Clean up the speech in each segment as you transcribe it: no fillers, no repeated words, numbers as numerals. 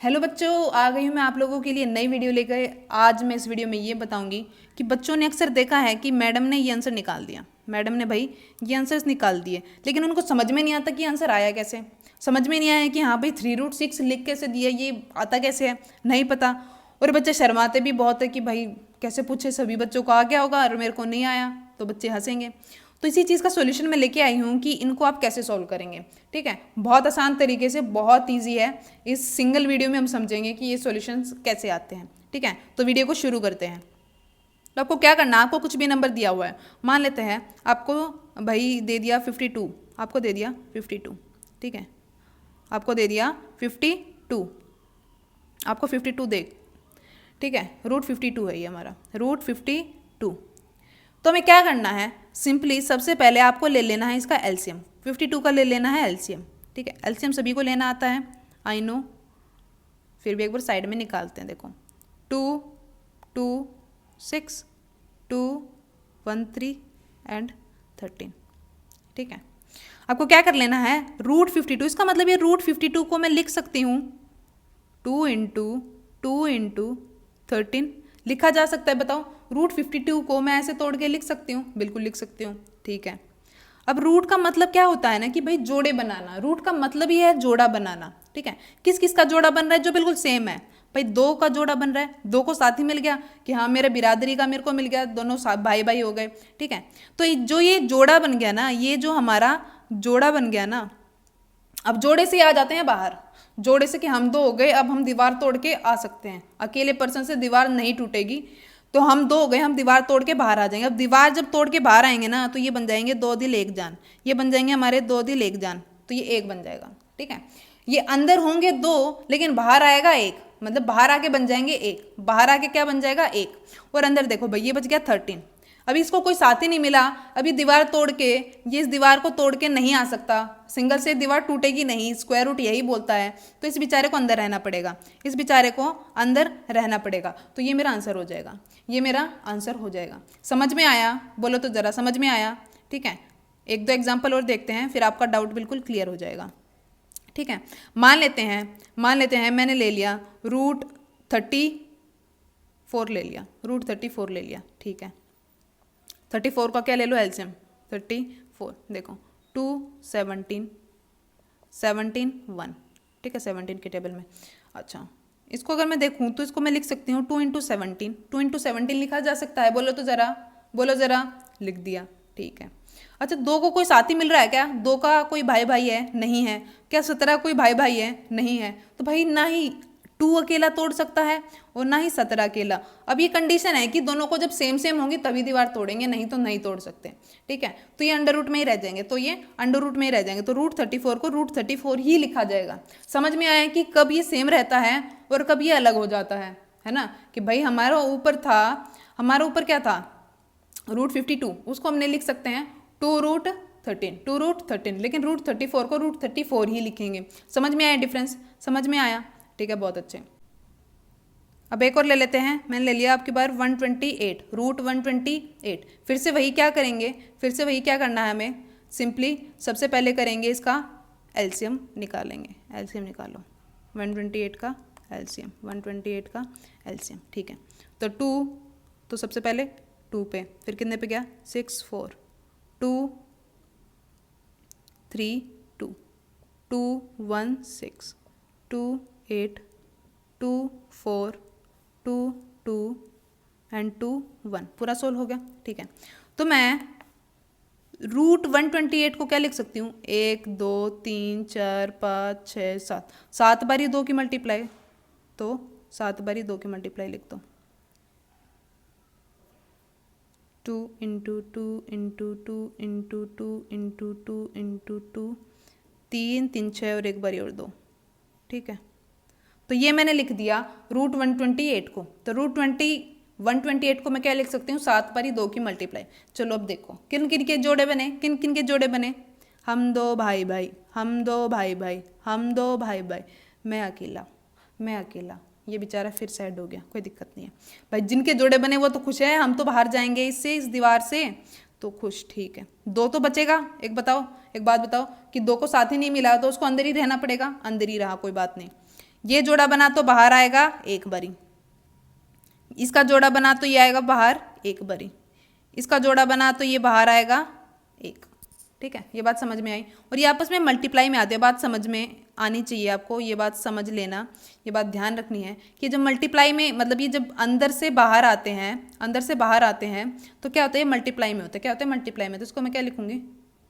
Hello बच्चों, आ गई हूँ मैं आप लोगों के लिए नई वीडियो लेकर। आज मैं इस वीडियो में ये बताऊंगी कि बच्चों ने अक्सर देखा है कि मैडम ने ये आंसर निकाल दिया। मैडम ने भाई ये आंसर्स निकाल दिए, लेकिन उनको समझ में नहीं आता कि आंसर आया कैसे। समझ में नहीं आया कि हाँ भाई 3√6 लिख कैसे दिया, ये आता कैसे है, नहीं पता। और बच्चे शर्माते भी बहुत है कि भाई कैसे पूछे, सभी बच्चों को आ गया होगा और मेरे को नहीं आया, तो बच्चे हंसेंगे। तो इसी चीज़ का सॉल्यूशन मैं लेके आई हूँ कि इनको आप कैसे सॉल्व करेंगे। ठीक है, बहुत आसान तरीके से, बहुत इजी है। इस सिंगल वीडियो में हम समझेंगे कि ये सॉल्यूशंस कैसे आते हैं। ठीक है, तो वीडियो को शुरू करते हैं। तो आपको क्या करना है, आपको कुछ भी नंबर दिया हुआ है। मान लेते हैं आपको भाई दे दिया 52, आपको दे दिया 52। ठीक है, आपको दे दिया 52, आपको 52 दे। ठीक है, √52 है ये हमारा, √52। तो हमें क्या करना है, सिंपली सबसे पहले आपको ले लेना है इसका एलसीएम। 52 का ले लेना है एलसीएम। ठीक है, एलसीएम सभी को लेना आता है, आई नो। फिर भी एक बार साइड में निकालते हैं, देखो 2 2 6 2 1 3 एंड 13। ठीक है, आपको क्या कर लेना है, √52। इसका मतलब ये √52 को मैं लिख सकती हूँ 2 × 2 × 13 लिखा जा सकता है। बताओ, √52 को मैं ऐसे तोड़ के लिख सकती हूँ? बिल्कुल लिख सकती हूँ। ठीक है, अब रूट का मतलब क्या होता है ना कि भाई जोड़े बनाना। रूट का मतलब ये है जोड़ा बनाना। ठीक है, किस किस का जोड़ा बन रहा है, जो बिल्कुल सेम है। भाई 2 का जोड़ा बन रहा है, 2 को साथ ही मिल गया कि हाँ मेरे बिरादरी का मेरे को मिल गया, दोनों भाई भाई हो गए। ठीक है, तो जो ये जोड़ा बन गया ना, ये जो हमारा जोड़ा बन गया ना, अब जोड़े से आ जाते हैं बाहर। जोड़े से कि हम 2 हो गए, अब हम दीवार तोड़ के आ सकते हैं। अकेले पर्सन से दीवार नहीं टूटेगी, तो हम 2 हो गए, हम दीवार तोड़ के बाहर आ जाएंगे। अब दीवार जब तोड़ के बाहर आएंगे ना, तो ये बन जाएंगे 2 दिल 1 जान। ये बन जाएंगे हमारे 2 दिल 1 जान, तो ये 1 बन जाएगा। ठीक है, ये अंदर होंगे 2, लेकिन बाहर आएगा 1, मतलब बाहर आके बन जाएंगे 1। बाहर आके क्या बन जाएगा 1, और अंदर देखो भाई ये बच गया 13। अभी इसको कोई साथी नहीं मिला, अभी दीवार तोड़ के, ये इस दीवार को तोड़ के नहीं आ सकता। सिंगल से दीवार टूटेगी नहीं, स्क्वायर रूट यही बोलता है। तो इस बेचारे को अंदर रहना पड़ेगा, इस बेचारे को अंदर रहना पड़ेगा। तो ये मेरा आंसर हो जाएगा, ये मेरा आंसर हो जाएगा। समझ में आया? बोलो तो ज़रा, समझ में आया? ठीक है, 1-2 एग्जाम्पल और देखते हैं, फिर आपका डाउट बिल्कुल क्लियर हो जाएगा। ठीक है, मान लेते हैं मैंने ले लिया √34 ले लिया, √34 ले लिया। ठीक है, 34 का क्या ले लो एलसीएम, 34। देखो 2 17 17 1। ठीक है, 17 के टेबल में। अच्छा, इसको अगर मैं देखूँ तो इसको मैं लिख सकती हूँ 2 × 17। 2 × 17 लिखा जा सकता है? बोलो तो ज़रा, बोलो ज़रा। लिख दिया। ठीक है, अच्छा 2 को कोई साथी मिल रहा है क्या? 2 का कोई भाई भाई है? नहीं है। क्या 17 कोई भाई भाई है? नहीं है। तो भाई ना ही 2 अकेला तोड़ सकता है और ना ही 17 अकेला। अब ये कंडीशन है कि दोनों को जब सेम सेम होंगी तभी दीवार तोड़ेंगे, नहीं तो नहीं तोड़ सकते। ठीक है, तो ये अंडर रूट में ही रह जाएंगे, तो ये अंडर रूट में ही रह जाएंगे। तो √34 को √34 ही लिखा जाएगा। समझ में आया कि कब ये सेम रहता है और कब ये अलग हो जाता है ना? कि भाई हमारा ऊपर था, हमारा ऊपर क्या था, √52, उसको हमने लिख सकते हैं 2√13, लेकिन √34 को √34 ही लिखेंगे। समझ में आया डिफरेंस? समझ में आया? ठीक है, बहुत अच्छे। अब एक और ले लेते हैं, मैंने ले लिया आपकी बार 128, √128। फिर से वही क्या करेंगे, फिर से वही क्या करना है हमें, सिंपली सबसे पहले करेंगे इसका एलसीएम निकालेंगे। एलसीएम निकालो, 128 का एलसीएम, 128 का एलसीएम। ठीक है, तो 2, तो सबसे पहले 2 पे, फिर कितने पे गया 6 4 2 3 2 2 1 6 2 8 2 4 2 2 एंड 2 1, पूरा सोल्व हो गया। ठीक है, तो मैं √128 को क्या लिख सकती हूँ, 1 2 3 4 5 6 7, 7 बार ही 2 की मल्टीप्लाई, तो 7 बार ही 2 की मल्टीप्लाई लिख दो। 2 × 2 × 2 × 2 × 2 × 2, 3 3 6 और एक बारी और 2। ठीक है, तो ये मैंने लिख दिया √128 को। तो √128 को मैं क्या लिख सकती हूँ, 7 बारी 2 की मल्टीप्लाई। चलो अब देखो किन किन के जोड़े बने, किन किन के जोड़े बने, हम 2 भाई भाई, हम 2 भाई भाई, हम 2 भाई भाई, मैं अकेला, मैं अकेला। ये बेचारा फिर सैड हो गया, कोई दिक्कत नहीं है भाई। जिनके जोड़े बने वो तो खुश है, हम तो बाहर जाएंगे इससे, इस दीवार से, तो खुश। ठीक है, 2 तो बचेगा। एक बताओ, एक बात बताओ कि 2 को साथ ही नहीं मिला तो उसको अंदर ही रहना पड़ेगा, अंदर ही रहा, कोई बात नहीं। ये जोड़ा बना तो बाहर आएगा एक बारी, इसका जोड़ा बना तो ये आएगा बाहर एक बारी, इसका जोड़ा बना तो ये बाहर आएगा एक। ठीक है, ये बात समझ में आई। और ये आपस में मल्टीप्लाई में आते हैं, बात समझ में आनी चाहिए आपको, ये बात समझ लेना, ये बात ध्यान रखनी है कि जब मल्टीप्लाई में मतलब ये जब अंदर से बाहर आते हैं, अंदर से बाहर आते हैं तो क्या होता है, मल्टीप्लाई में होता है। क्या होता है, मल्टीप्लाई में। तो इसको मैं क्या लिखूंगी,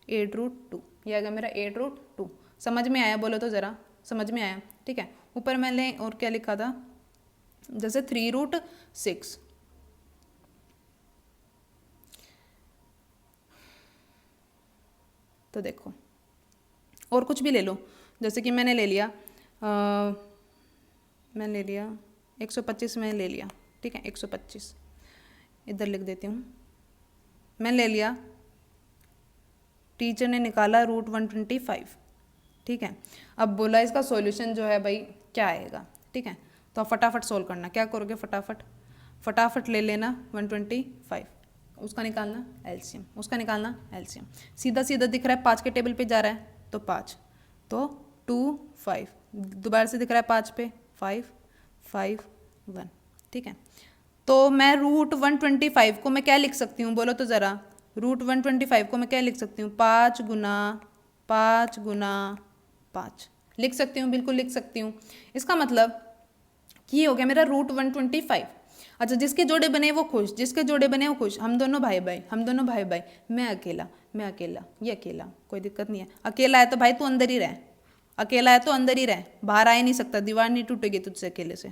8√2, ये आएगा मेरा 8√2। समझ में आया, बोलो तो ज़रा, समझ में आया। ठीक है, ऊपर मैंने और क्या लिखा था, जैसे 3√6, तो देखो और कुछ भी ले लो, जैसे कि मैंने ले लिया 125 में ले लिया। ठीक है, 125 इधर लिख देती हूँ, मैं ले लिया, टीचर ने निकाला √125। ठीक है, अब बोला इसका सॉल्यूशन जो है भाई क्या आएगा। ठीक है, तो आप फटाफट सोल्व करना, क्या करोगे, फटाफट ले लेना 125, उसका निकालना एलसीएम, उसका निकालना एलसीएम। सीधा सीधा दिख रहा है, 5 के टेबल पे जा रहा है तो 5, तो 2 5, दोबारा से दिख रहा है 5 पे 5 5 1। ठीक है, तो मैं √125 को मैं क्या लिख सकती हूँ, बोलो तो ज़रा, √125 को मैं क्या लिख सकती हूँ, 5 गुना 5 लिख सकती हूँ, बिल्कुल लिख सकती हूँ। इसका मतलब कि ये हो गया मेरा √125। अच्छा, जिसके जोड़े बने वो खुश, जिसके जोड़े बने वो खुश, हम दोनों भाई भाई, मैं अकेला, ये अकेला, कोई दिक्कत नहीं है। अकेला है तो भाई तू अंदर ही रह, अकेला है तो अंदर ही रह, बाहर आ ही नहीं सकता, दीवार नहीं टूटेगी तुझसे अकेले से।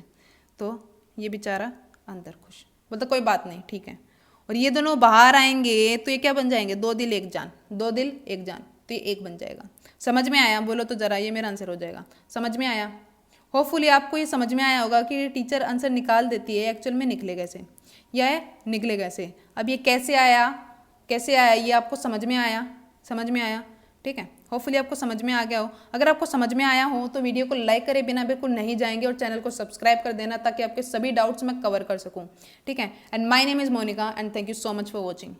तो ये बेचारा अंदर खुश, बोलता कोई बात नहीं, ठीक है। और ये दोनों बाहर आएंगे तो ये क्या बन जाएंगे, 2 दिल 1 जान, 2 दिल 1 जान, तो ये 1 बन जाएगा। समझ में आया, बोलो तो ज़रा, ये मेरा आंसर हो जाएगा। समझ में आया, होपफुली आपको ये समझ में आया होगा कि टीचर आंसर निकाल देती है, एक्चुअल में निकलेगा ऐसे या निकलेगा ऐसे। अब ये कैसे आया ये आपको समझ में आया। ठीक है, होपफुली आपको समझ में आ गया हो। अगर आपको समझ में आया हो तो वीडियो को लाइक करे बिना बिल्कुल नहीं जाएंगे और चैनल को सब्सक्राइब कर देना ताकि आपके सभी डाउट्स मैं कवर कर सकूं। ठीक है, and my name is Monika and thank you so much for watching.